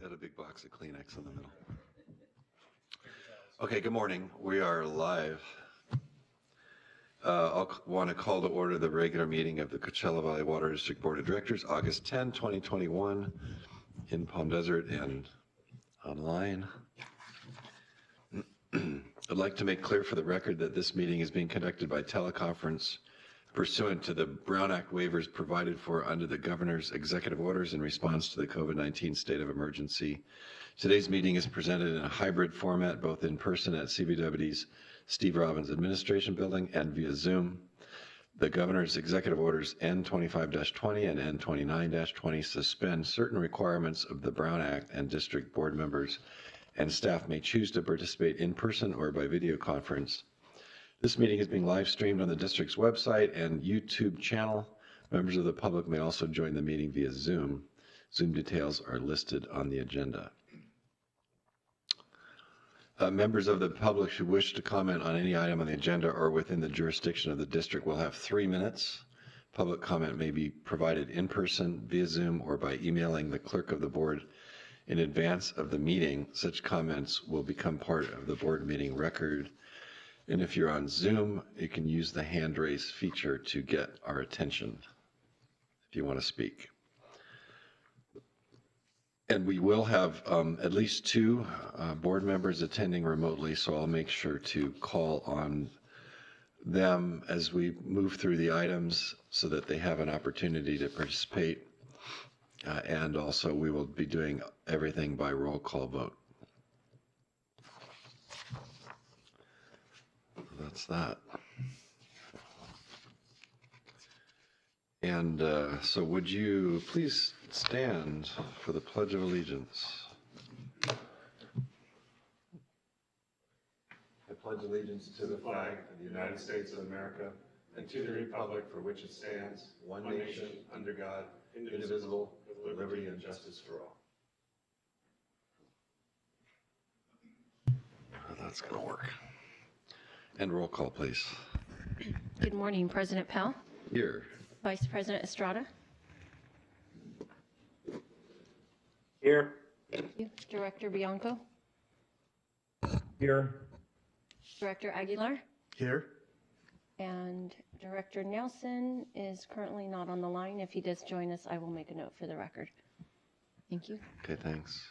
Got a big box of Kleenex in the middle. Okay, good morning. We are live. I'll want to call to order the regular meeting of the Coachella Valley Water District Board of Directors, August 10, 2021, in Palm Desert and online. I'd like to make clear for the record that this meeting is being conducted by teleconference pursuant to the Brown Act waivers provided for under the Governor's executive orders in response to the COVID-19 state of emergency. Today's meeting is presented in a hybrid format, both in person at CVW's Steve Robbins Administration Building and via Zoom. The Governor's executive orders N25-20 and N29-20 suspend certain requirements of the Brown Act, and district board members and staff may choose to participate in person or by video conference. This meeting is being live streamed on the district's website and YouTube channel. Members of the public may also join the meeting via Zoom. Zoom details are listed on the agenda. Members of the public who wish to comment on any item on the agenda or within the jurisdiction of the district will have 3 minutes. Public comment may be provided in person, via Zoom, or by emailing the clerk of the board in advance of the meeting. Such comments will become part of the board meeting record. And if you're on Zoom, you can use the hand raise feature to get our attention if you want to speak. And we will have at least 2 board members attending remotely, so I'll make sure to call on them as we move through the items so that they have an opportunity to participate. And also we will be doing everything by roll call vote. That's that. And so would you please stand for the Pledge of Allegiance? I pledge allegiance to the flag of the United States of America and to the republic for which it stands, one nation, under God, indivisible, with liberty and justice for all. Oh, that's going to work. And roll call, please. Good morning, President Powell. Here. Vice President Estrada. Here. Thank you. Director Bianco. Here. Director Aguilar. Here. And Director Nelson is currently not on the line. If he does join us, I will make a note for the record. Thank you. Okay, thanks.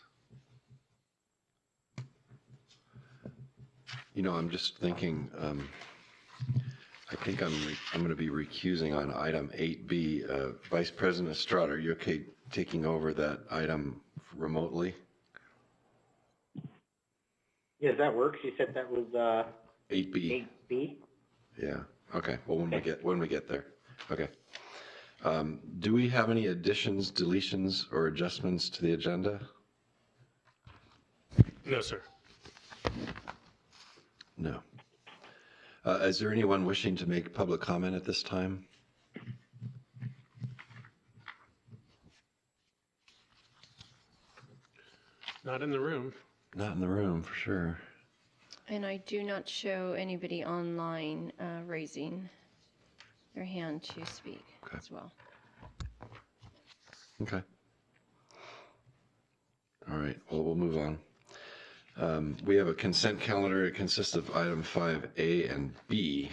You know, I'm just thinking, I think I'm going to be recusing on item 8B. Vice President Estrada, are you okay taking over that item remotely? Yes, that works. You said that was 8B. 8B. Yeah. Okay. Well, when we get there. Okay. Do we have any additions, deletions, or adjustments to the agenda? No, sir. No. Is there anyone wishing to make public comment at this time? Not in the room. Not in the room, for sure. And I do not show anybody online raising their hand to speak as well. Okay. All right. Well, we'll move on. We have a consent calendar. It consists of item 5A and B.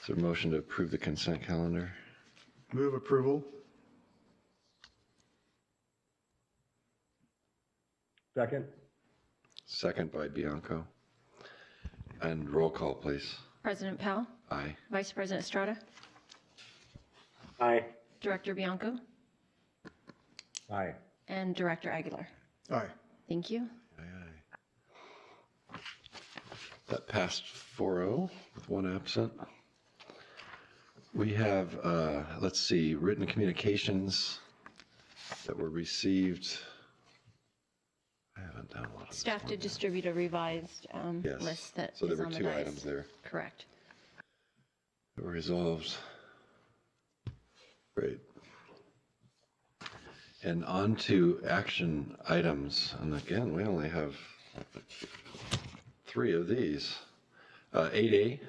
Is there a motion to approve the consent calendar? Move approval. Second. Second by Bianco. And roll call, please. President Powell. Aye. Vice President Estrada. Aye. Director Bianco. Aye. And Director Aguilar. Aye. Thank you. Aye, aye. That passed 4-0 with 1 absent. We have, let's see, written communications that were received. I haven't done one. Staff did distribute a revised Yes. list that So there is were on the 2 dais. items there Correct. that were resolved. Great. And on to action items. And again, we only have 3 of these. 8A,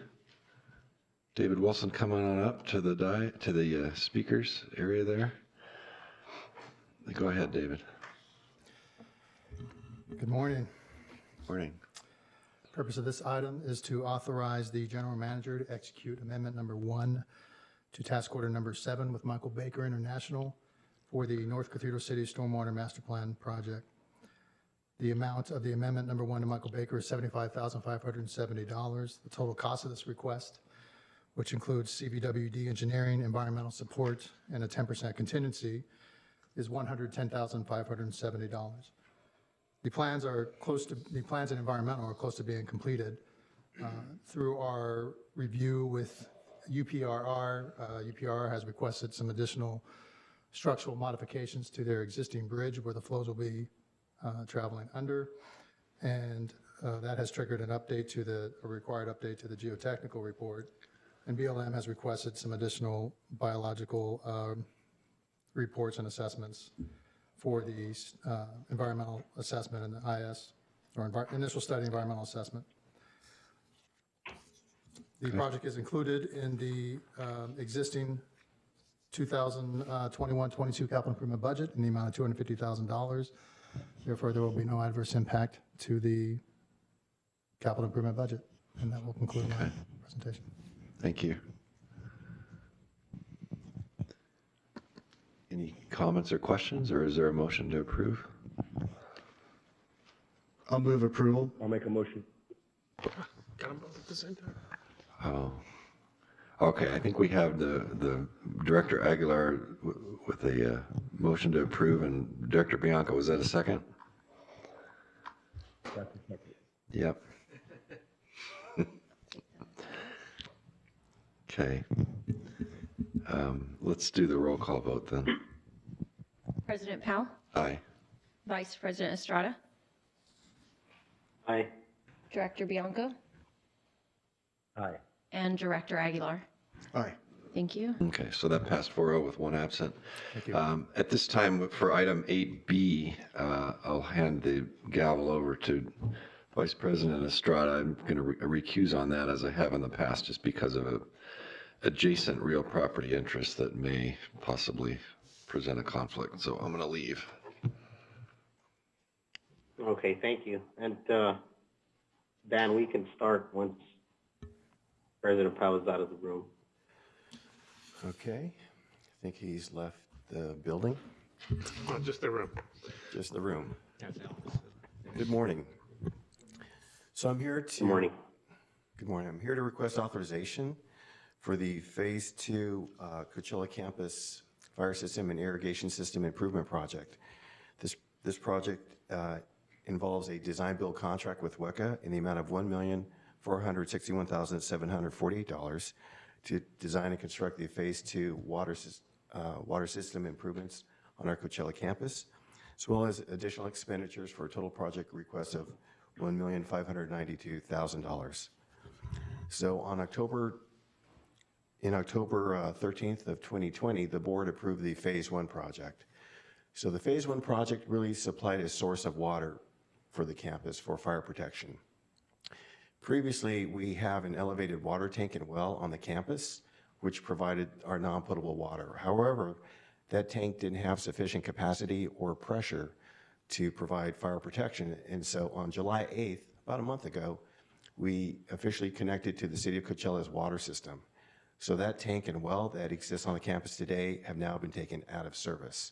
David Wilson, coming on up to the speakers area there. Go ahead, David. Good morning. Morning. Purpose of this item is to authorize the general manager to execute amendment number 1 to task order number 7 with Michael Baker International for the North Cathedral City Stormwater Master Plan project. The amount of the amendment number 1 to Michael Baker is $75,570. The total cost of this request, which includes CVWD engineering, environmental support, and a 10% contingency, is $110,570. The plans and environmental are close to being completed. Through our review with UPRR, UPRR has requested some additional structural modifications to their existing bridge where the flows will be traveling under. And that has triggered a required update to the geotechnical report. And BLM has requested some additional biological reports and assessments for the environmental assessment and the IS, or initial study environmental assessment. The project is included in the existing 2021-22 capital improvement budget in the amount of $250,000. Therefore, there will be no adverse impact to the capital improvement budget. And that will conclude my presentation. Thank you. Any comments or questions, or is there a motion to approve? I'll move approval. I'll make a motion. Oh, okay. I think we have the Director Aguilar with a motion to approve, and Director Bianco, was that a second? That's a second. Yep. Okay. Let's do the roll call vote then. President Powell, Aye. Vice President Estrada, Aye. Director Bianco, Aye. and Director Aguilar. Aye. Thank you. Okay, so that passed 4-0 with one absent. Thank you. At this time, for item 8B, I'll hand the gavel over to Vice President Estrada. I'm going to recuse on that, as I have in the past, just because of a adjacent real property interest that may possibly present a conflict. So I'm going to leave. Okay, thank you. And, Dan, we can start once President Powell is out of the room. Okay, I think he's left the building, Just the room. just the room. Good morning. So I'm here to. Good morning. Good morning. I'm here to request authorization for the Phase 2 Coachella Campus Fire System and Irrigation System Improvement Project. This project involves a design-build contract with WECA in the amount of $1,461,748 to design and construct the Phase 2 water system improvements on our Coachella campus, as well as additional expenditures for a total project request of $1,592,000. So on October 13th of 2020, the board approved the Phase 1 project. So the Phase 1 project really supplied a source of water for the campus for fire protection. Previously, we have an elevated water tank and well on the campus, which provided our non-potable water. However, that tank didn't have sufficient capacity or pressure to provide fire protection. And so on July 8th, about a month ago, we officially connected to the City of Coachella's water system. So that tank and well that exists on the campus today have now been taken out of service.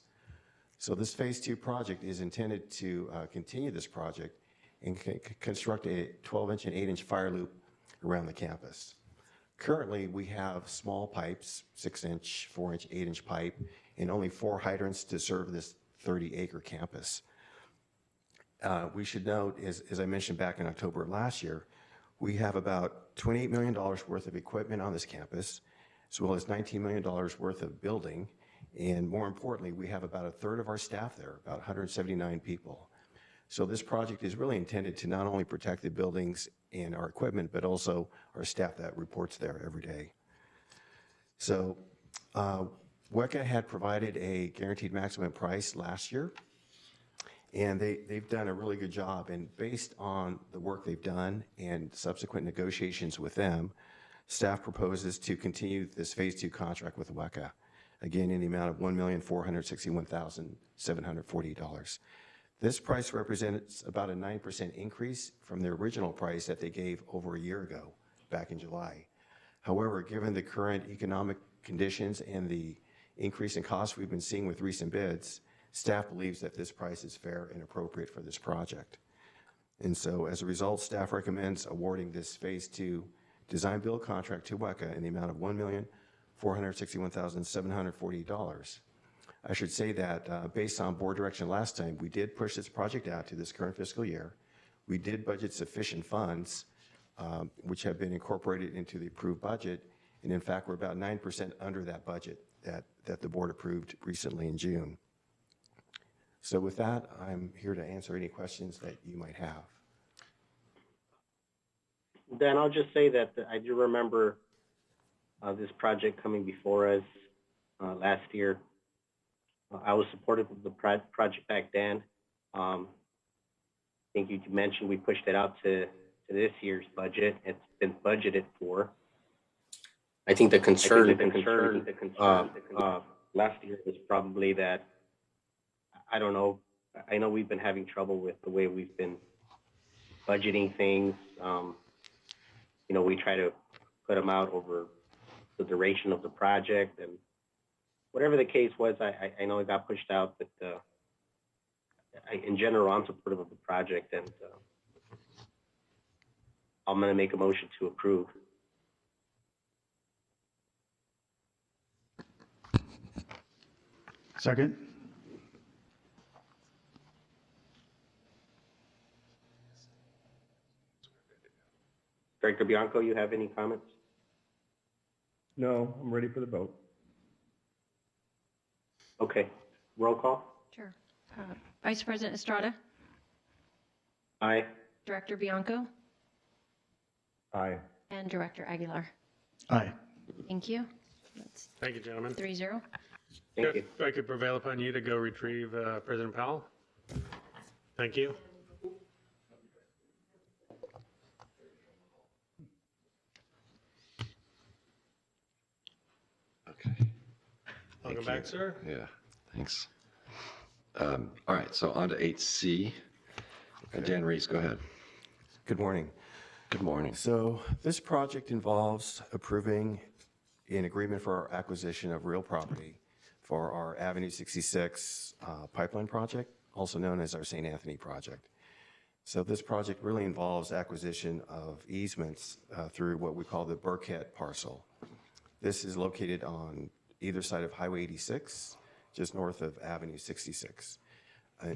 So this Phase 2 project is intended to continue this project and construct a 12-inch and 8-inch fire loop around the campus. Currently, we have small pipes, 6-inch, 4-inch, 8-inch pipe, and only 4 hydrants to serve this 30-acre campus. We should note, as I mentioned back in October of last year, we have about $28 million worth of equipment on this campus, as well as $19 million worth of building, and more importantly, we have about a third of our staff there, about 179 people. So this project is really intended to not only protect the buildings and our equipment, but also our staff that reports there every day. So WECA had provided a guaranteed maximum price last year, and they've done a really good job. And based on the work they've done and subsequent negotiations with them, staff proposes to continue this Phase 2 contract with WECA, again in the amount of $1,461,740. This price represents about a 9% increase from the original price that they gave over a year ago, back in July. However, given the current economic conditions and the increase in costs we've been seeing with recent bids, staff believes that this price is fair and appropriate for this project. And so as a result, staff recommends awarding this Phase 2 design build contract to WECA in the amount of $1,461,740. I should say that based on board direction last time, we did push this project out to this current fiscal year. We did budget sufficient funds, which have been incorporated into the approved budget. And in fact, we're about 9% under that budget that the board approved recently in June. So with that, I'm here to answer any questions that you might have. Dan, I'll just say that I do remember this project coming before us last year. I was supportive of the project back then. I think you mentioned we pushed it out to this year's budget. It's been budgeted for. I think the concern last year was probably that, I don't know, I know we've been having trouble with the way we've been budgeting things. You know, we try to put them out over the duration of the project, and whatever the case was, I know it got pushed out, but in general, I'm supportive of the project, and I'm going to make a motion to approve. Second? Director Bianco, you have any comments? No, I'm ready for the vote. Okay, roll call. Sure. Vice President Estrada, Aye. Director Bianco, Aye. and Director Aguilar. Aye. Thank you. That's Thank you, gentlemen. 3-0. Thank you. If I could prevail upon you to go retrieve President Powell. Thank you. Okay. Welcome back, sir. Yeah, thanks. All right, so on to 8C. Dan Reese, go ahead. Good morning. Good morning. So this project involves approving an agreement for our acquisition of real property for our Avenue 66 pipeline project, also known as our St. Anthony project. So this project really involves acquisition of easements through what we call the Burkhead parcel. This is located on either side of Highway 86, just north of Avenue 66.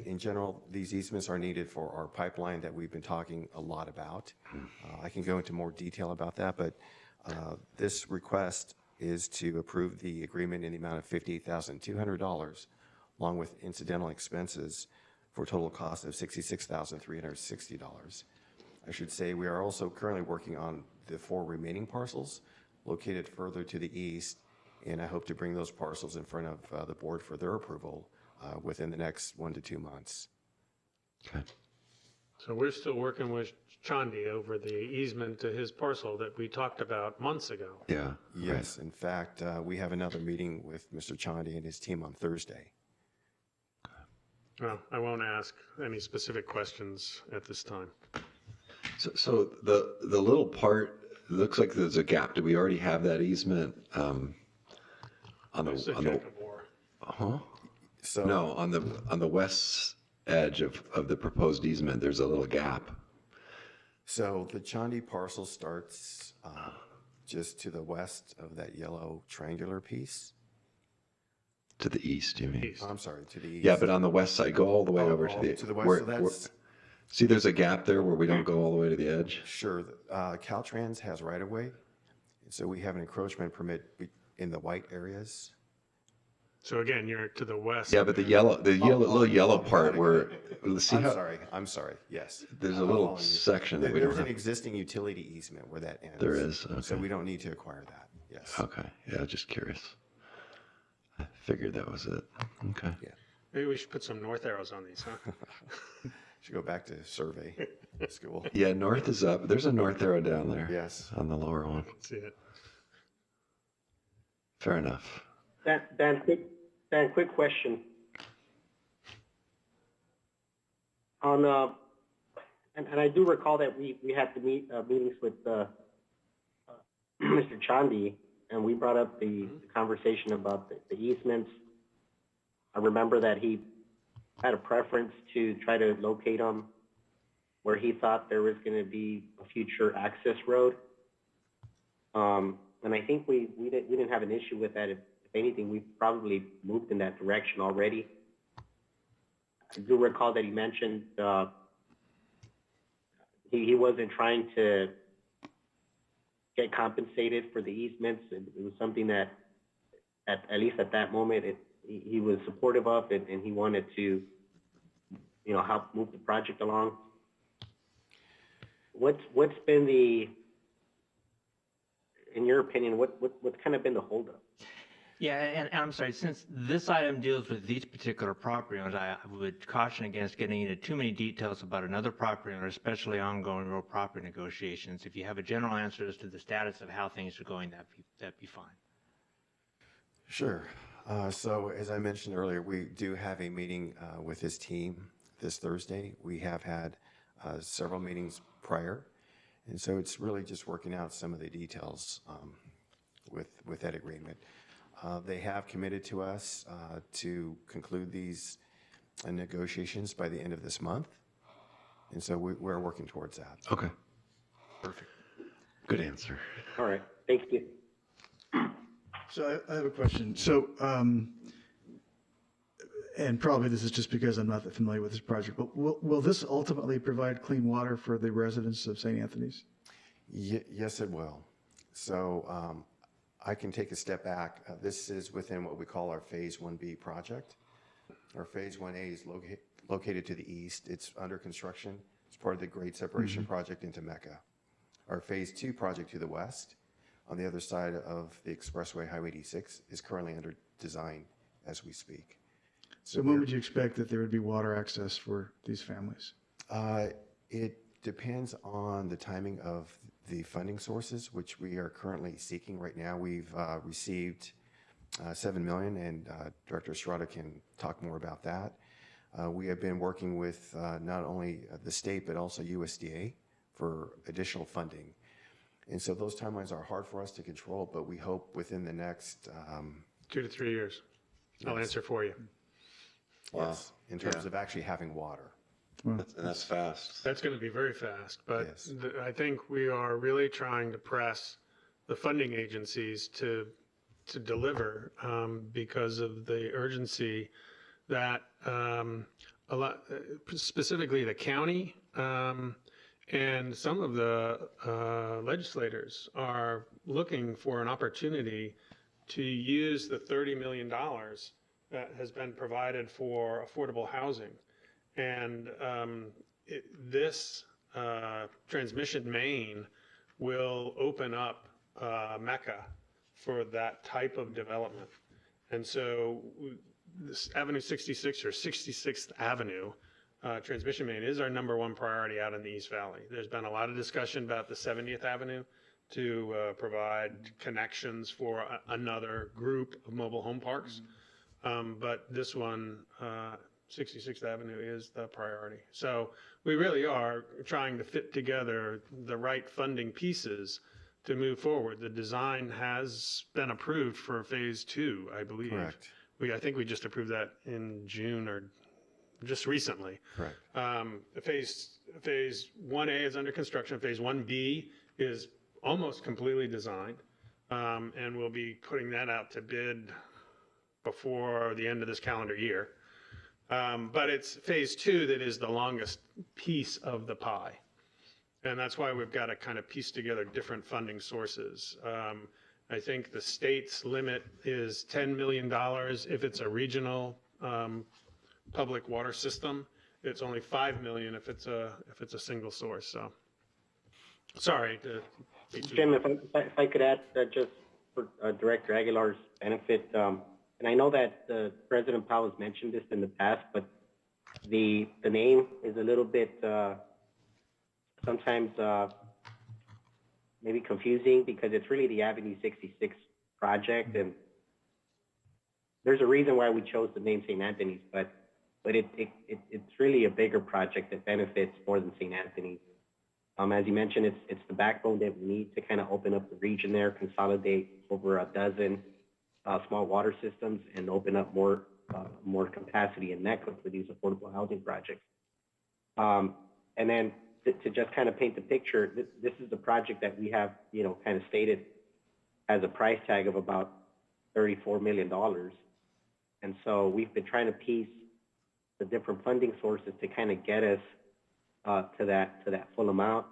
In general, these easements are needed for our pipeline that we've been talking a lot about. I can go into more detail about that, but this request is to approve the agreement in the amount of $58,200, along with incidental expenses for a total cost of $66,360. I should say we are also currently working on the 4 remaining parcels located further to the east, and I hope to bring those parcels in front of the board for their approval within the next 1 to 2 months. Okay. So we're still working with Chandi over the easement to his parcel that we talked about months ago. Yeah. Yes, in fact, we have another meeting with Mr. Chandi and his team on Thursday. Well, I won't ask any specific questions at this time. So the little part, it looks like there's a gap. Do we already have that easement on It's a the, check of war. So no, on the west edge of the proposed easement, there's a little gap. So the Chandi parcel starts just to the west of that yellow triangular piece. To the east, you mean? East. I'm sorry, to the east. Yeah, but on the west side, go all the way Oh, over oh, to the. to the west, where- so that's- see, there's a gap there where we don't go all the way to the edge. Sure. Caltrans has right-of-way, so we have an encroachment permit in the white areas. So again, you're to the west. Yeah, but the little yellow part where, see how, I'm sorry, yes. there's a I'm little following you. section that we don't There's an have. existing utility easement where that ends. There is, So okay. we don't need to acquire that, yes. Okay, yeah, just curious. I figured that was it. Okay. Maybe we should put some north arrows on these, huh? Should go back to survey school. Yeah, north is up. There's a north arrow down there. Yes. On the lower one. See it. Fair enough. Dan, quick question. On and I do recall that we had the meetings with Mr. Chandy, and we brought up the conversation about the easements. I remember that he had a preference to try to locate them where he thought there was going to be a future access road. And I think we didn't have an issue with that. If anything, we probably moved in that direction already. I do recall that he mentioned he wasn't trying to get compensated for the easements. It was something that, at least at that moment, he was supportive of it, and he wanted to, help move the project along. What's been in your opinion, what's kind of been the holdup? Yeah, and I'm sorry, since this item deals with these particular property owners, I would caution against getting into too many details about another property owner, especially ongoing real property negotiations. If you have a general answer as to the status of how things are going, that'd be fine. Sure. So as I mentioned earlier, we do have a meeting with his team this Thursday. We have had several meetings prior, and so it's really just working out some of the details with that agreement. They have committed to us to conclude these negotiations by the end of this month, and so we're working towards that. Okay. Perfect. Good answer. All right, thank you. So I have a question. So, and probably this is just because I'm not that familiar with this project, but will this ultimately provide clean water for the residents of St. Anthony's? Yes, it will. So I can take a step back. This is within what we call our Phase 1B project. Our Phase 1A is located to the east. It's under construction. It's part of the Great Separation Project into Mecca. Our Phase 2 project to the west, on the other side of the Expressway Highway 86, is currently under design as we speak. So when would you expect that there would be water access for these families? It depends on the timing of the funding sources, which we are currently seeking right now. We've received $7 million, and Director Estrada can talk more about that. We have been working with not only the state, but also USDA for additional funding. And so those timelines are hard for us to control, but we hope within the next 2 to 3 years. I'll answer for you. Yes, in terms of actually having water. And that's fast. That's going to be very fast, but Yes. I think we are really trying to press the funding agencies to deliver because of the urgency that a lot, specifically the county and some of the legislators are looking for an opportunity to use the $30 million that has been provided for affordable housing. And this transmission main will open up Mecca for that type of development. And so this Avenue 66 or 66th Avenue transmission main is our #1 priority out in the East Valley. There's been a lot of discussion about the 70th Avenue to provide connections for another group of mobile home parks. But this one, 66th Avenue, is the priority. So we really are trying to fit together the right funding pieces to move forward. The design has been approved for Phase 2, I believe. Correct. I think we just approved that in June or just recently. Correct. Phase 1A is under construction. Phase 1B is almost completely designed, and we'll be putting that out to bid before the end of this calendar year. But it's Phase 2 that is the longest piece of the pie. And that's why we've got to kind of piece together different funding sources. I think the state's limit is $10 million if it's a regional public water system. It's only $5 million if it's a single source. So, sorry to be too Jim, if I could add just for Director Aguilar's benefit, and I know that President Powell has mentioned this in the past, but the name is a little bit sometimes maybe confusing because it's really the Avenue 66 project, and there's a reason why we chose the name St. Anthony's, but but it's really a bigger project that benefits more than St. Anthony's. As you mentioned, it's the backbone that we need to kind of open up the region there, consolidate over a dozen small water systems, and open up more capacity in NECA for these affordable housing projects. And then to just kind of paint the picture, this is a project that we have, kind of stated has a price tag of about $34 million. And so we've been trying to piece the different funding sources to kind of get us to that full amount,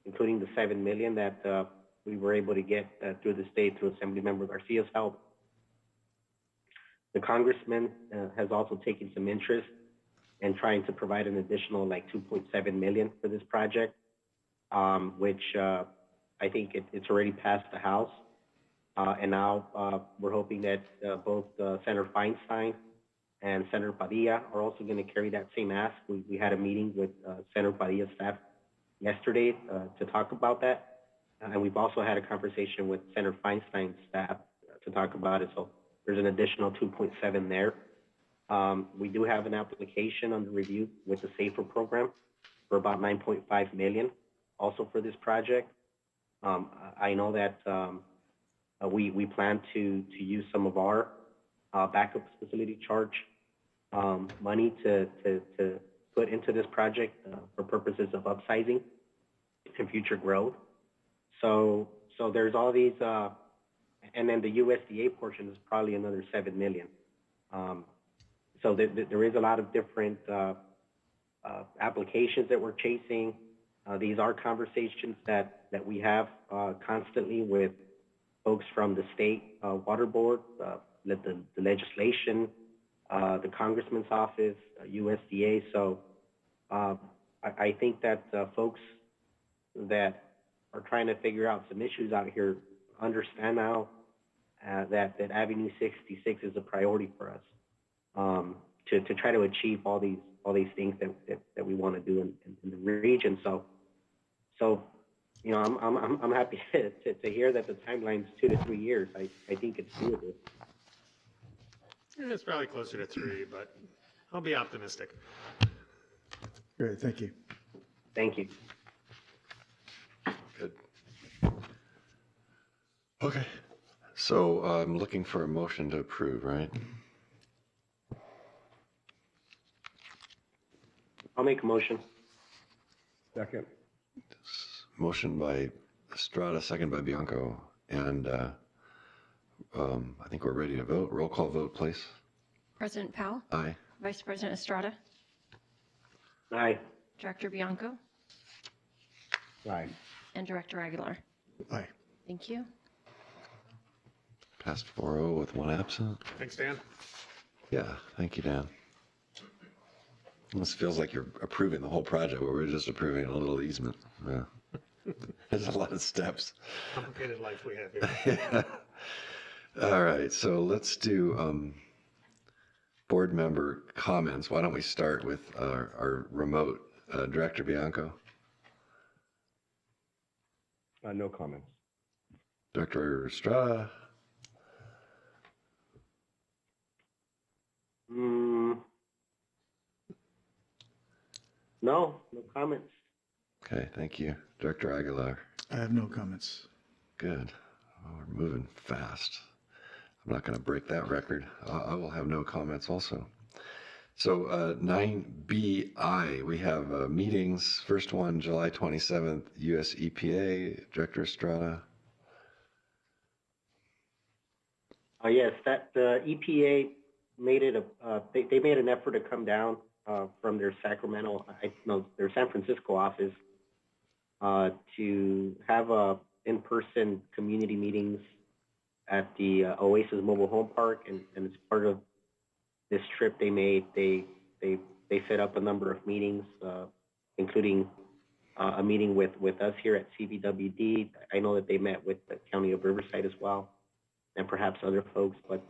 including the $7 million that we were able to get through the state through Assemblymember Garcia's help. The congressman has also taken some interest in trying to provide an additional like $2.7 million for this project, which I think it's already passed the House. And now we're hoping that both Senator Feinstein and Senator Padilla are also going to carry that same ask. We had a meeting with Senator Padilla's staff yesterday to talk about that. And we've also had a conversation with Senator Feinstein's staff to talk about it. So there's an additional 2.7 there. We do have an application under review with the SAFER program for about $9.5 million also for this project. I know that we plan to use some of our backup facility charge money to put into this project for purposes of upsizing and future growth. So there's all these, and then the USDA portion is probably another $7 million. So there is a lot of different applications that we're chasing. These are conversations that we have constantly with folks from the state water board, the legislation, the congressman's office, USDA. So I think that folks that are trying to figure out some issues out here understand now that Avenue 66 is a priority for us to try to achieve all these things that we want to do in the region. So I'm happy to hear that the timeline's 2 to 3 years. I think it's doable. It's probably closer to 3, but I'll be optimistic. Great, thank you. Thank you. Good. Okay. So I'm looking for a motion to approve, right? I'll make a motion. Second. Motion by Estrada, second by Bianco. And I think we're ready to vote. Roll call vote, please. President Powell, Aye. Vice President Estrada, Aye. Director Bianco, Aye. and Director Aguilar. Aye. Thank you. Passed 4-0 with one absent. Thanks, Dan. Yeah, thank you, Dan. This feels like you're approving the whole project, where we're just approving a little easement. Yeah. There's a lot of steps. Complicated life we have here. Yeah. All right, so let's do board member comments. Why don't we start with our remote Director Bianco? No comments. Director Estrada? No comments. Okay, thank you. Director Aguilar? I have no comments. Good. Oh, we're moving fast. I'm not going to break that record. I will have no comments also. So 9BI, we have meetings. First one, July 27th, US EPA. Director Estrada? Yes, that EPA made it they made an effort to come down from their their San Francisco office to have in-person community meetings at the Oasis Mobile Home Park, and as part of this trip they made, they set up a number of meetings, including a meeting with us here at CBWD. I know that they met with the County of Riverside as well, and perhaps other folks, but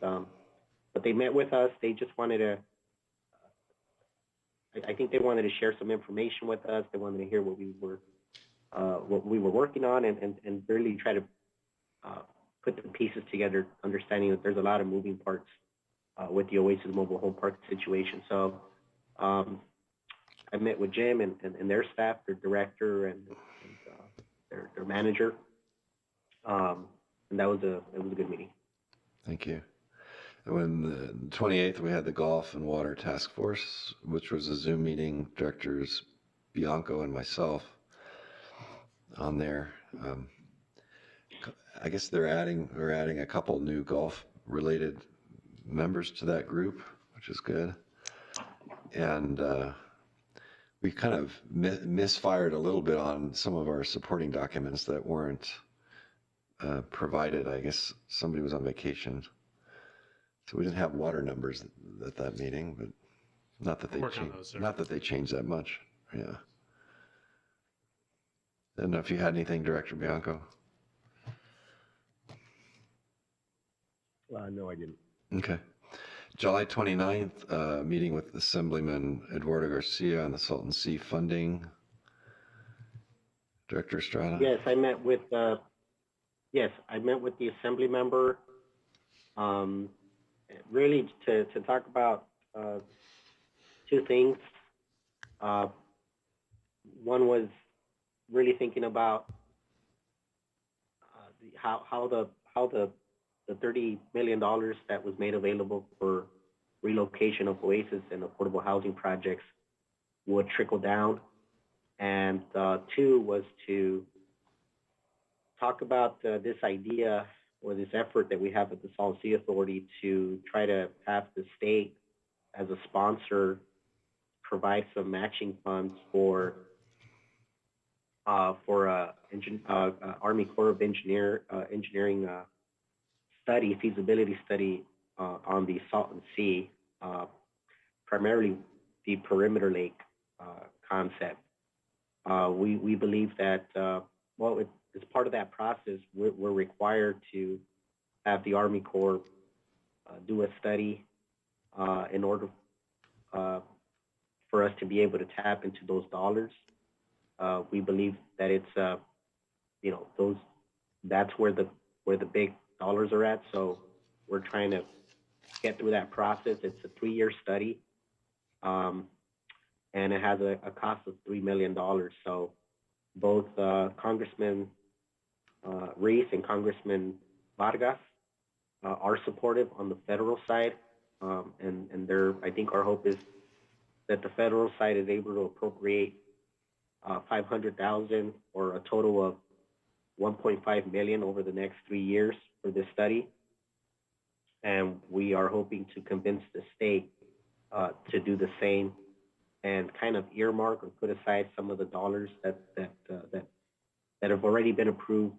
they met with us. They just wanted to, I think they wanted to share some information with us. They wanted to hear what we were working on, and really try to put the pieces together, understanding that there's a lot of moving parts with the Oasis Mobile Home Park situation. So I met with Jim and their staff, their director and their manager. And it was a good meeting. Thank you. And when the 28th, we had the Golf and Water Task Force, which was a Zoom meeting, directors Bianco and myself on there. I guess we're adding a couple new golf related members to that group, which is good. And we kind of misfired a little bit on some of our supporting documents that weren't provided. I guess somebody was on vacation. So we didn't have water numbers at that meeting, but not that they changed that much. Yeah. I don't know if you had anything, Director Bianco. No, I didn't. Okay. July 29th, meeting with Assemblyman Eduardo Garcia on the Salton Sea funding. Director Estrada? Yes, I met with the assembly member, really to talk about two things. One was really thinking about how the $30 million that was made available for relocation of Oasis and affordable housing projects would trickle down. And two was to talk about this idea or this effort that we have at the Salton Sea Authority to try to have the state as a sponsor provide some matching funds for Army Corps of Engineering feasibility study on the Salton Sea, primarily the perimeter lake concept. We believe that, as part of that process, we're required to have the Army Corps do a study in order for us to be able to tap into those dollars. We believe that it's, that's where the big dollars are at. So we're trying to get through that process. It's a 3-year study, and it has a cost of $3 million. So both Congressman Reese and Congressman Vargas are supportive on the federal side, and I think our hope is that the federal side is able to appropriate $500,000 or a total of $1.5 million over the next 3 years for this study. And we are hoping to convince the state to do the same and kind of earmark or put aside some of the dollars that have already been approved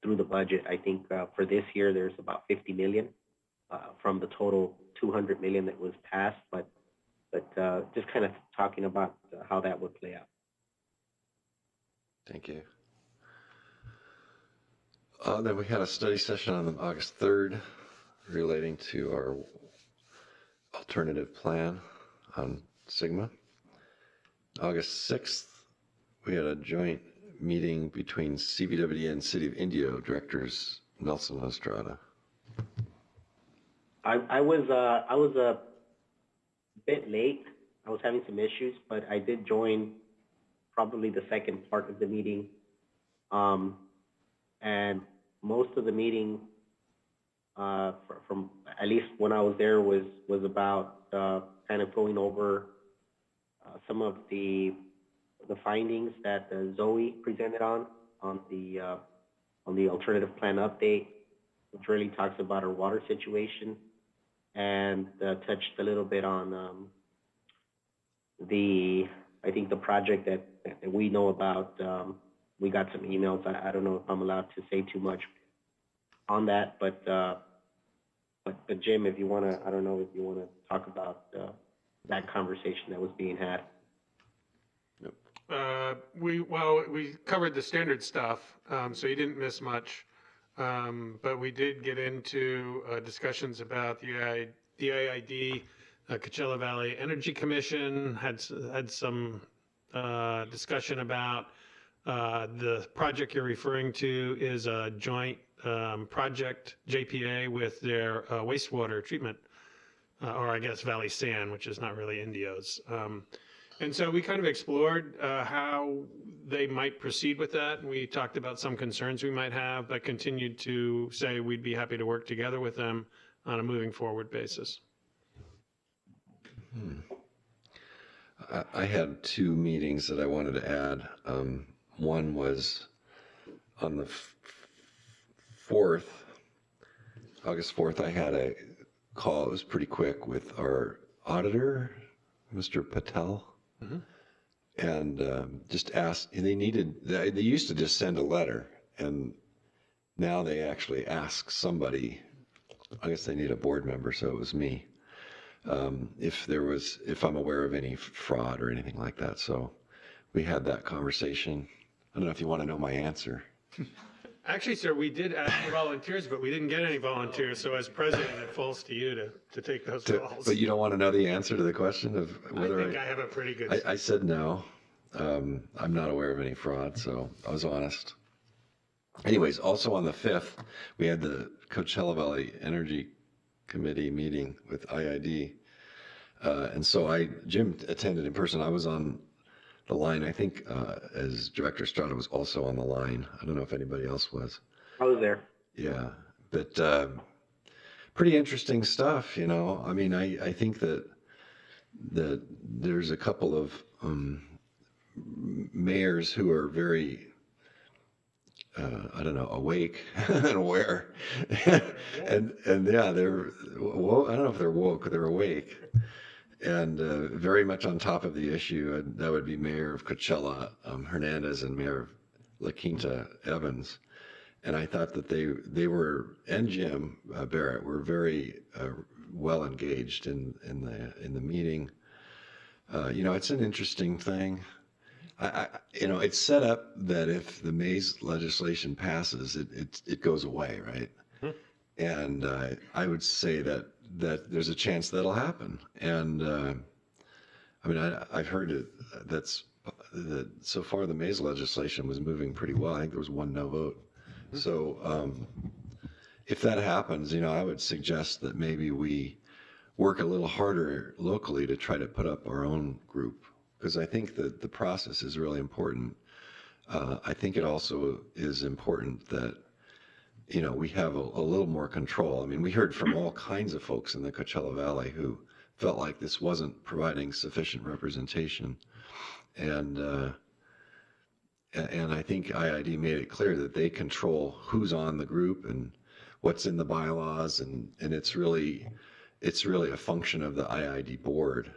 through the budget. I think for this year there's about $50 million from the total $200 million that was passed, but just kind of talking about how that would play out. Thank you. Then we had a study session on August 3rd relating to our alternative plan on Sigma. August 6th, we had a joint meeting between CVWD and City of Indio directors Nelson and Estrada. I was a bit late. I was having some issues, but I did join probably the second part of the meeting. And most of the meeting, from at least when I was there, was about kind of going over some of the findings that Zoe presented on the alternative plan update, which really talks about our water situation, and touched a little bit on I think the project that we know about. We got some emails. I don't know if I'm allowed to say too much on that, but Jim, if you want to, I don't know if you want to talk about that conversation that was being had. We covered the standard stuff, so you didn't miss much. But we did get into discussions about the IID, Coachella Valley Energy Commission had some discussion about the project you're referring to is a joint project, JPA, with their wastewater treatment or I guess Valley San, which is not really Indio's. And so we kind of explored how they might proceed with that. And we talked about some concerns we might have, but continued to say we'd be happy to work together with them on a moving forward basis. I had two meetings that I wanted to add. One was on the 4th, August 4th, I had a call. It was pretty quick with our auditor, Mr. Patel. And just asked, and they used to just send a letter, and now they actually ask somebody, I guess they need a board member, so it was me, if I'm aware of any fraud or anything like that. So we had that conversation. I don't know if you want to know my answer. Actually, sir, we did ask for volunteers, but we didn't get any volunteers. So as president, it falls to you to take those calls. But you don't want to know the answer to the question of whether I think I have a pretty good. I said no. I'm not aware of any fraud, so I was honest. Anyways, also on the 5th, we had the Coachella Valley Energy Committee meeting with IID. And so Jim attended in person. I was on the line, I think, as Director Estrada was also on the line. I don't know if anybody else was. I was there. Yeah, but pretty interesting stuff, you know. I mean, I think that there's a couple of mayors who are very, I don't know, awake and aware, and yeah, they're woke. I don't know if they're woke, they're awake, and very much on top of the issue. That would be Mayor of Coachella, Hernandez, and Mayor of La Quinta, Evans. And I thought that they were, and Jim Barrett were very well engaged in the meeting. You know, it's an interesting thing. You know, it's set up that if the Mays legislation passes, it goes away, right? And I would say that there's a chance that'll happen. And I mean, I've heard that so far the Mays legislation was moving pretty well. I think there was one no vote. So if that happens, you know, I would suggest that maybe we work a little harder locally to try to put up our own group, because I think that the process is really important. I think it also is important that, you know, we have a little more control. I mean, we heard from all kinds of folks in the Coachella Valley who felt like this wasn't providing sufficient representation. And I think IID made it clear that they control who's on the group and what's in the bylaws, and it's really a function of the IID board,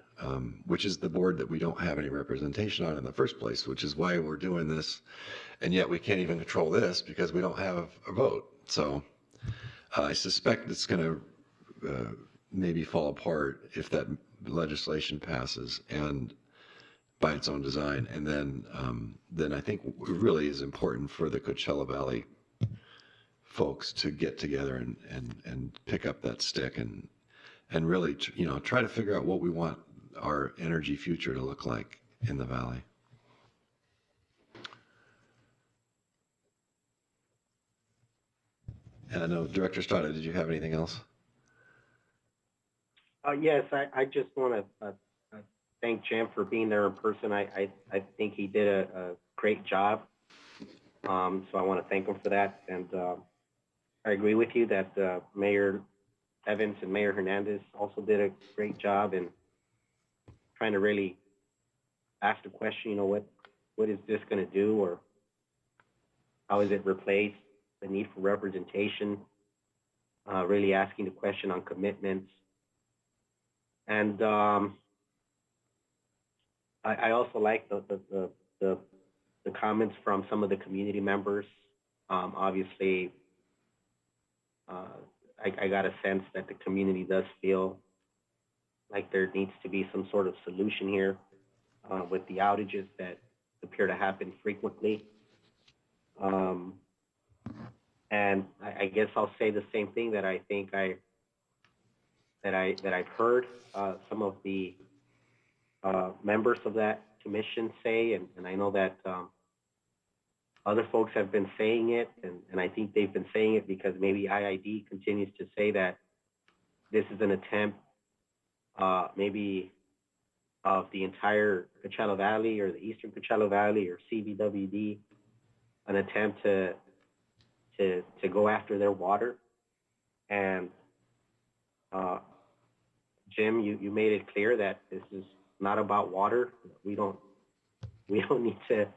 which is the board that we don't have any representation on in the first place, which is why we're doing this, and yet we can't even control this because we don't have a vote. So I suspect it's going to maybe fall apart if that legislation passes, and by its own design. And then I think it really is important for the Coachella Valley folks to get together and pick up that stick and really, you know, try to figure out what we want our energy future to look like in the valley. And I know, Director Estrada, did you have anything else? Yes, I just want to thank Jim for being there in person. I think he did a great job. So I want to thank him for that. And I agree with you that Mayor Evans and Mayor Hernandez also did a great job in trying to really ask the question, you know, what is this going to do, or how is it replace the need for representation, really asking the question on commitments. And I also like the comments from some of the community members. Obviously, I got a sense that the community does feel like there needs to be some sort of solution here with the outages that appear to happen frequently. And I guess I'll say the same thing that I think I've heard some of the members of that commission say, and I know that other folks have been saying it, and I think they've been saying it because maybe IID continues to say that this is an attempt maybe of the entire Coachella Valley or the Eastern Coachella Valley or CBWD, an attempt to go after their water. And Jim, you made it clear that this is not about water. We don't need to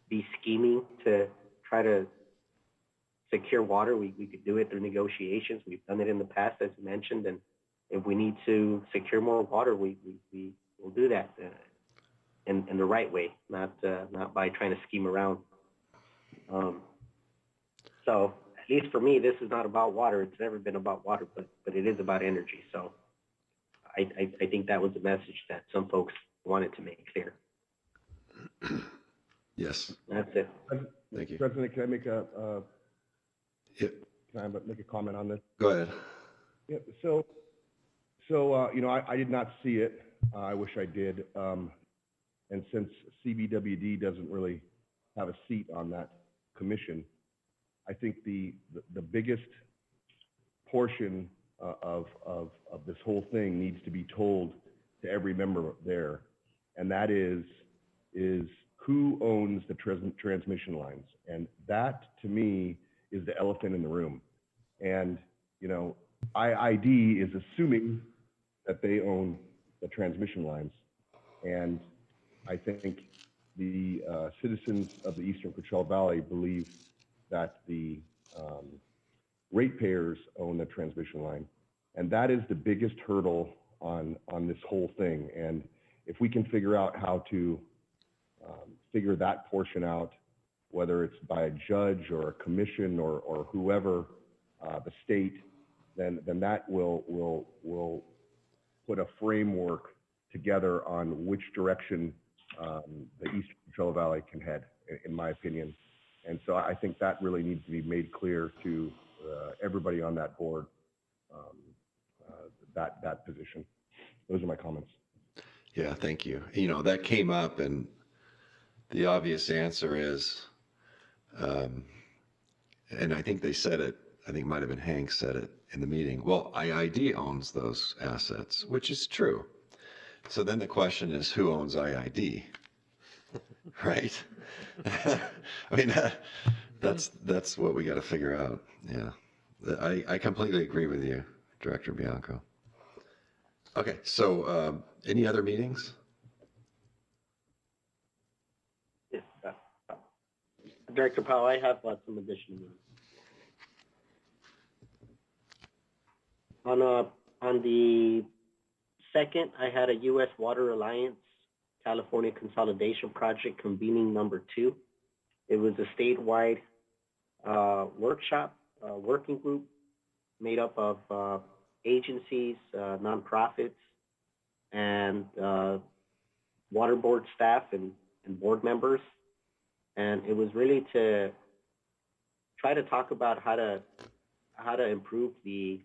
be scheming to try to secure water. We could do it through negotiations. We've done it in the past, as you mentioned, and if we need to secure more water, we will do that in the right way, not by trying to scheme around. So at least for me, this is not about water. It's never been about water, but it is about energy. So I think that was the message that some folks wanted to make clear. Yes, That's it. thank you. President, can I make Yeah, make a comment on this? go ahead. Yeah, so you know, I did not see it. I wish I did. And since CBWD doesn't really have a seat on that commission, I think the biggest portion of this whole thing needs to be told to every member there, and that is who owns the transmission lines. And that, to me, is the elephant in the room. And, you know, IID is assuming that they own the transmission lines. And I think the citizens of the Eastern Coachella Valley believe that the ratepayers own the transmission line. And that is the biggest hurdle on this whole thing. And if we can figure out how to figure that portion out, whether it's by a judge or a commission or whoever, the state, then that will put a framework together on which direction the Eastern Coachella Valley can head, in my opinion. And so I think that really needs to be made clear to everybody on that board, that position. Those are my comments. Yeah, thank you. You know, that came up, and the obvious answer is, and I think they said it, I think it might have been Hank said it in the meeting, well, IID owns those assets, which is true. So then the question is, who owns IID? Right? I mean, that's what we got to figure out. Yeah. I completely agree with you, Director Bianco. Okay, so any other meetings? Yes, Director Powell, I have some additional news. On the second, I had a U.S. Water Alliance California Consolidation Project convening number 2. It was a statewide workshop, working group made up of agencies, nonprofits, and water board staff and board members. And it was really to try to talk about how to improve the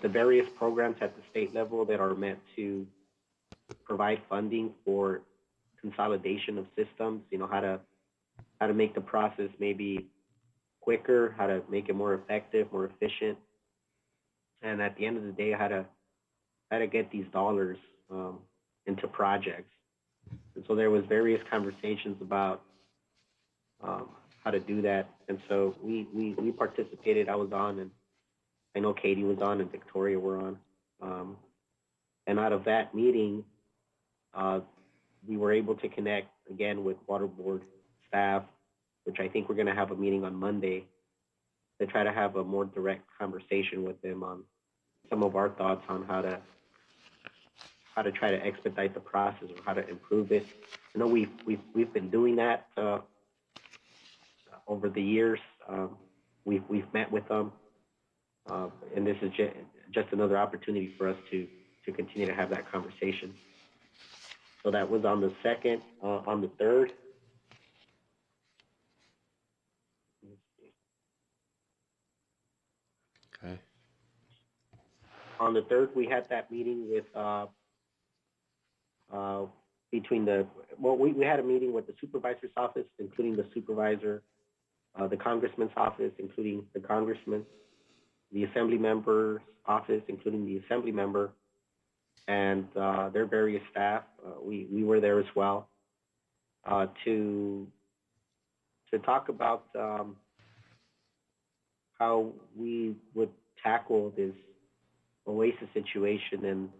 various programs at the state level that are meant to provide funding for consolidation of systems. You know, how to make the process maybe quicker, how to make it more effective, more efficient, and at the end of the day, how to get these dollars into projects. And so there was various conversations about how to do that. And so we participated. I was on, and I know Katie was on, and Victoria were on. And out of that meeting, we were able to connect again with water board staff, which I think we're going to have a meeting on Monday to try to have a more direct conversation with them on some of our thoughts on how to try to expedite the process or how to improve it. I know we've been doing that over the years. We've met with them, and this is just another opportunity for us to continue to have that conversation. So that was on the 2nd. On the 3rd, Okay. on the 3rd, we had that meeting with we had a meeting with the supervisor's office, including the supervisor, the congressman's office, including the congressman, the assembly member's office, including the assembly member and their various staff. We were there as well to talk about how we would tackle this Oasis situation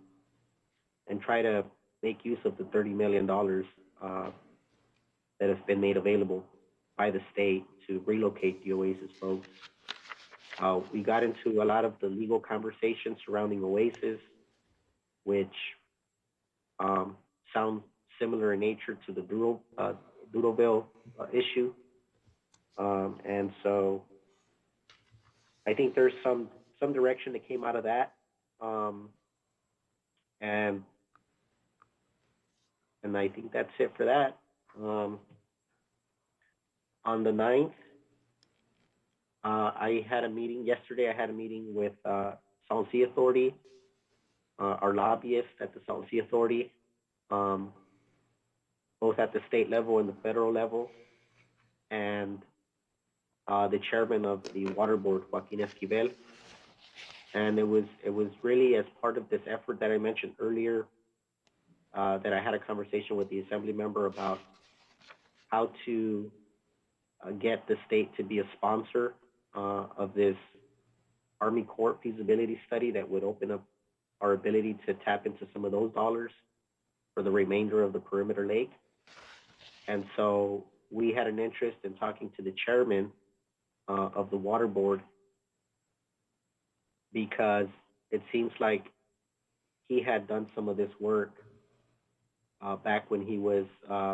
and try to make use of the $30 million that has been made available by the state to relocate the Oasis folks. We got into a lot of the legal conversations surrounding Oasis, which sound similar in nature to the Doodleville issue. And so I think there's some direction that came out of that. And I think that's it for that. On the 9th, yesterday I had a meeting with Salton Sea Authority, our lobbyist at the Salton Sea Authority, both at the state level and the federal level, and the chairman of the water board, Joaquin Esquivel. And it was really as part of this effort that I mentioned earlier that I had a conversation with the assembly member about how to get the state to be a sponsor of this Army Corps feasibility study that would open up our ability to tap into some of those dollars for the remainder of the perimeter lake. And so we had an interest in talking to the chairman of the water board, because it seems like he had done some of this work back when he was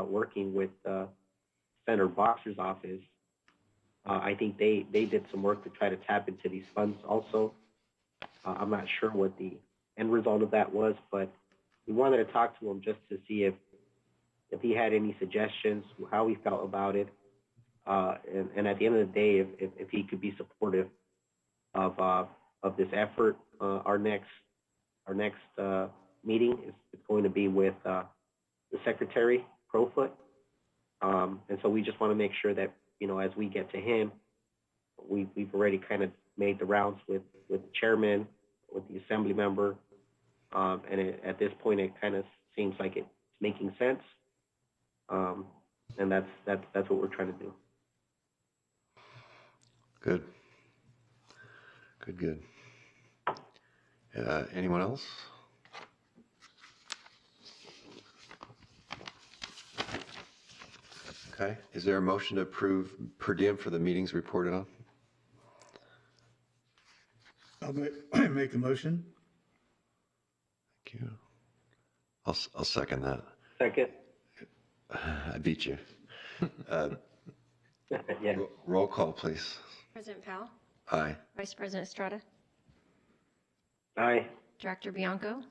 working with Senator Boxer's office. I think they did some work to try to tap into these funds also. I'm not sure what the end result of that was, but we wanted to talk to him just to see if he had any suggestions, how he felt about it. And at the end of the day, if he could be supportive of this effort. Our next meeting is going to be with the Secretary, Crowfoot. And so we just want to make sure that, as we get to him, we've already kind of made the rounds with the chairman, with the assembly member. And at this point, it kind of seems like it's making sense. And that's what we're trying to do. Good. Anyone else? Okay. Is there a motion to approve per diem for the meetings reported on? I'll make the motion. Thank you. I'll second that. Second. I beat you. Yeah. Roll call, please. President Powell, Aye. Vice President Estrada, Aye. Director Bianco,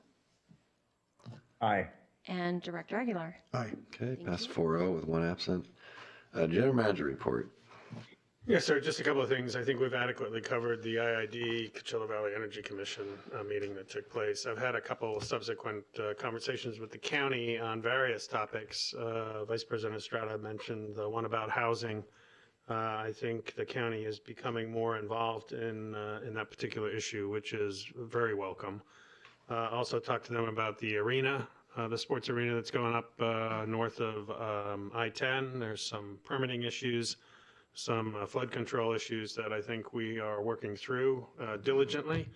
Aye. and Director Aguilar. Aye. Okay, passed 4-0 with one absent. General Manager report. Yes, sir. Just a couple of things. I think we've adequately covered the IID, Coachella Valley Energy Commission meeting that took place. I've had a couple of subsequent conversations with the county on various topics. Vice President Estrada mentioned the one about housing. I think the county is becoming more involved in that particular issue, which is very welcome. Also talked to them about the arena, the sports arena that's going up north of I-10. There's some permitting issues, some flood control issues that I think we are working through diligently.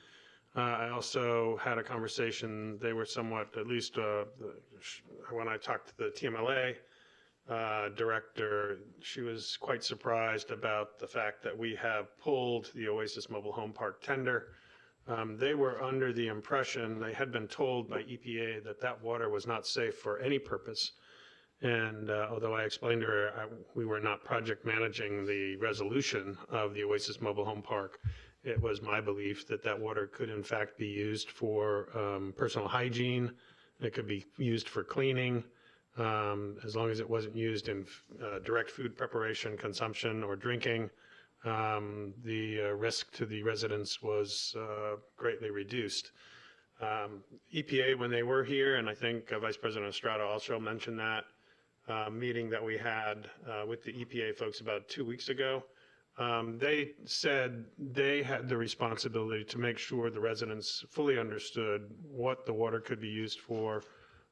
I also had a conversation, they were somewhat, at least when I talked to the TMLA director, she was quite surprised about the fact that we have pulled the Oasis Mobile Home Park tender. They were under the impression, they had been told by EPA that that water was not safe for any purpose. And although I explained to her we were not project managing the resolution of the Oasis Mobile Home Park, it was my belief that that water could in fact be used for personal hygiene. It could be used for cleaning, as long as it wasn't used in direct food preparation, consumption, or drinking. The risk to the residents was greatly reduced. EPA, when they were here, and I think Vice President Estrada also mentioned that, meeting that we had with the EPA folks about 2 weeks ago, They said they had the responsibility to make sure the residents fully understood what the water could be used for,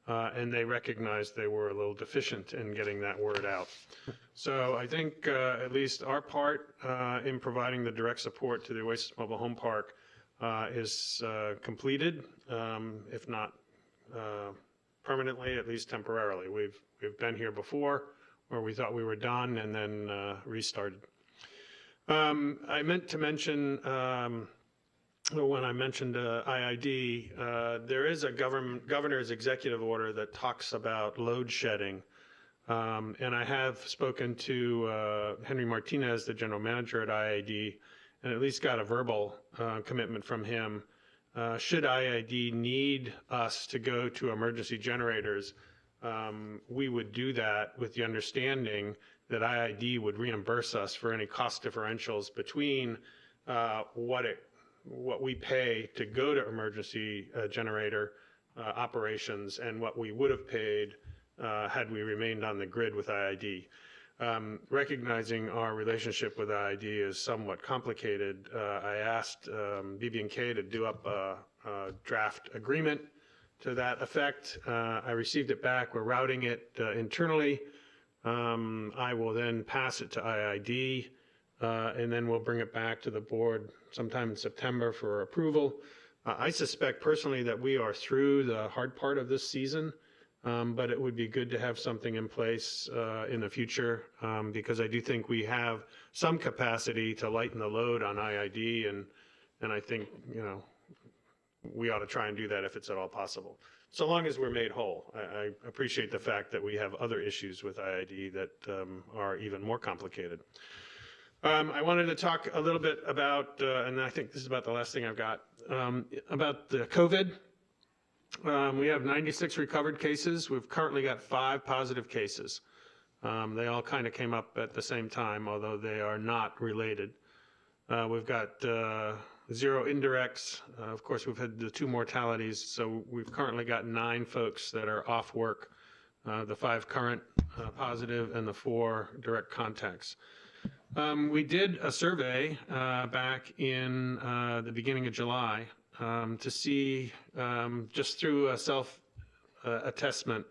and they recognized they were a little deficient in getting that word out. So I think at least our part in providing the direct support to the Oasis Mobile Home Park is completed, if not permanently, at least temporarily. We've been here before where we thought we were done and then restarted. I meant to mention, when I mentioned IID, there is a governor's executive order that talks about load shedding. And I have spoken to Henry Martinez, the general manager at IID, and at least got a verbal commitment from him. Should IID need us to go to emergency generators, we would do that with the understanding that IID would reimburse us for any cost differentials between what we pay to go to emergency generator operations and what we would have paid had we remained on the grid with IID. Recognizing our relationship with IID is somewhat complicated, I asked BB&K to do up a draft agreement to that effect. I received it back. We're routing it internally. I will then pass it to IID, and then we'll bring it back to the board sometime in September for approval. I suspect personally that we are through the hard part of this season, but it would be good to have something in place in the future, because I do think we have some capacity to lighten the load on IID, and I think, we ought to try and do that if it's at all possible, so long as we're made whole. I appreciate the fact that we have other issues with IID that are even more complicated. I wanted to talk a little bit about, and I think this is about the last thing I've got, about the COVID. We have 96 recovered cases. We've currently got 5 positive cases. They all kind of came up at the same time, although they are not related. We've got 0 indirects. Of course, we've had the 2 mortalities, so we've currently got 9 folks that are off work, the 5 current positive and the 4 direct contacts. We did a survey back in the beginning of July to see, just through a self-assessment,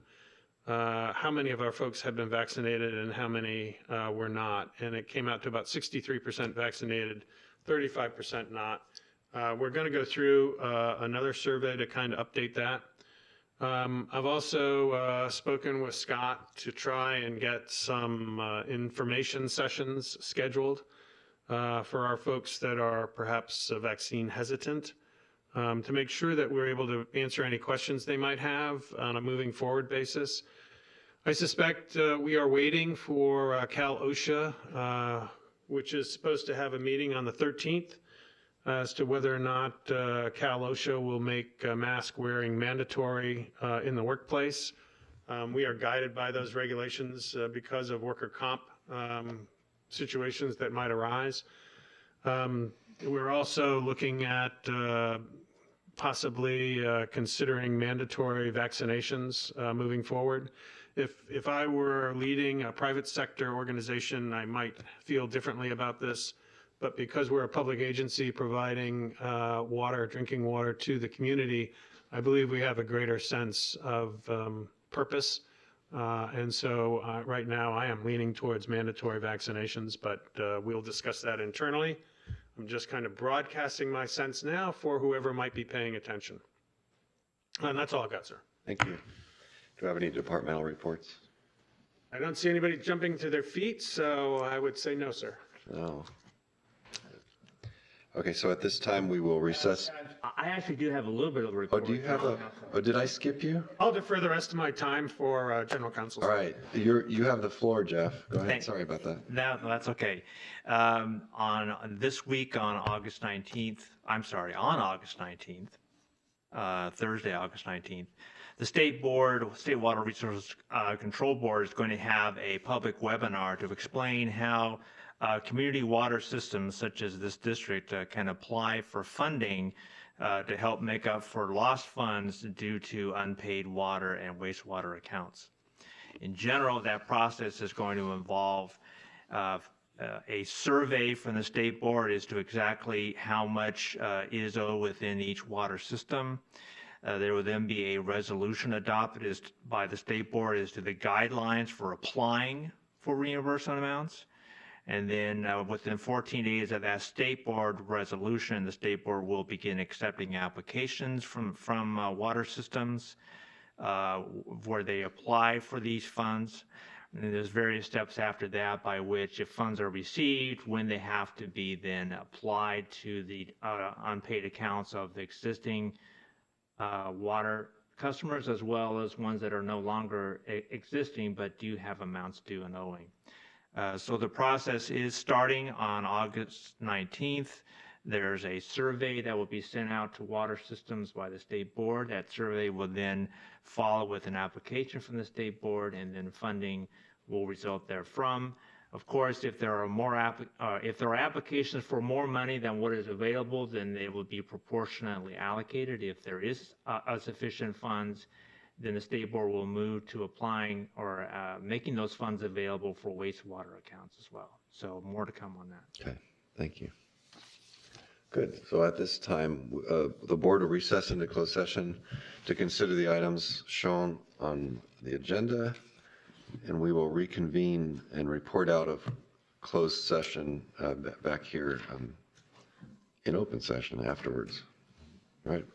how many of our folks had been vaccinated and how many were not. And it came out to about 63% vaccinated, 35% not. We're going to go through another survey to kind of update that. I've also spoken with Scott to try and get some information sessions scheduled for our folks that are perhaps vaccine hesitant, to make sure that we're able to answer any questions they might have on a moving forward basis. I suspect we are waiting for Cal OSHA, which is supposed to have a meeting on the 13th, as to whether or not Cal OSHA will make mask wearing mandatory in the workplace. We are guided by those regulations because of worker comp situations that might arise. We're also looking at possibly considering mandatory vaccinations moving forward. If I were leading a private sector organization, I might feel differently about this, but because we're a public agency providing drinking water to the community, I believe we have a greater sense of purpose. And so right now I am leaning towards mandatory vaccinations, but we'll discuss that internally. I'm just kind of broadcasting my sense now for whoever might be paying attention. And that's all I've got, sir. Thank you. Do I have any departmental reports? I don't see anybody jumping to their feet, so I would say no, sir. No. Okay, so at this time, we will recess. I actually do have a little bit of a report. Oh, do you have did I skip you? I'll defer the rest of my time for general counsel. All right, you have the floor, Jeff. Go ahead, Thanks. sorry about that. No, that's okay. On this week on August 19th, Thursday, August 19th, the State Water Resources Control Board is going to have a public webinar to explain how community water systems such as this district can apply for funding to help make up for lost funds due to unpaid water and wastewater accounts. In general, that process is going to involve a survey from the state board as to exactly how much is owed within each water system. There will then be a resolution adopted by the state board as to the guidelines for applying for reimbursement amounts. And then within 14 days of that state board resolution, the state board will begin accepting applications from water systems where they apply for these funds. And there's various steps after that by which, if funds are received, when they have to be then applied to the unpaid accounts of the existing water customers, as well as ones that are no longer existing but do have amounts due and owing. So the process is starting on August 19th. There's a survey that will be sent out to water systems by the state board. That survey will then follow with an application from the state board, and then funding will result therefrom. Of course, if there are applications for more money than what is available, then they will be proportionately allocated. If there is sufficient funds, then the state board will move to applying or making those funds available for wastewater accounts as well. So more to come on that. Okay, thank you. Good. So at this time, the board will recess into closed session to consider the items shown on the agenda, and we will reconvene and report out of closed session back here in open session afterwards. Right?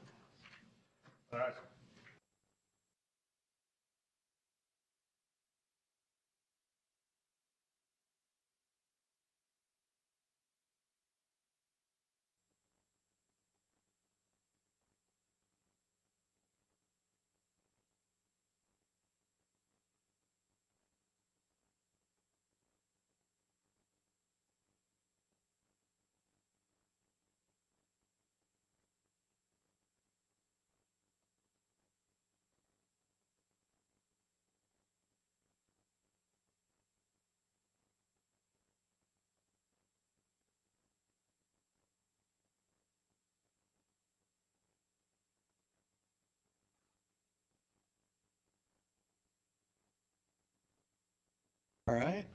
All right.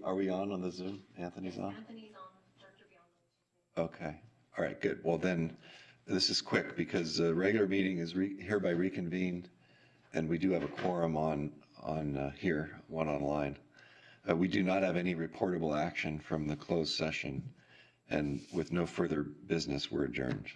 Are we on the Zoom? Anthony's on? Anthony's on. Okay. All right, good. Well, then this is quick because the regular meeting is hereby reconvened, and we do have a quorum on here, one online. We do not have any reportable action from the closed session, and with no further business, we're adjourned.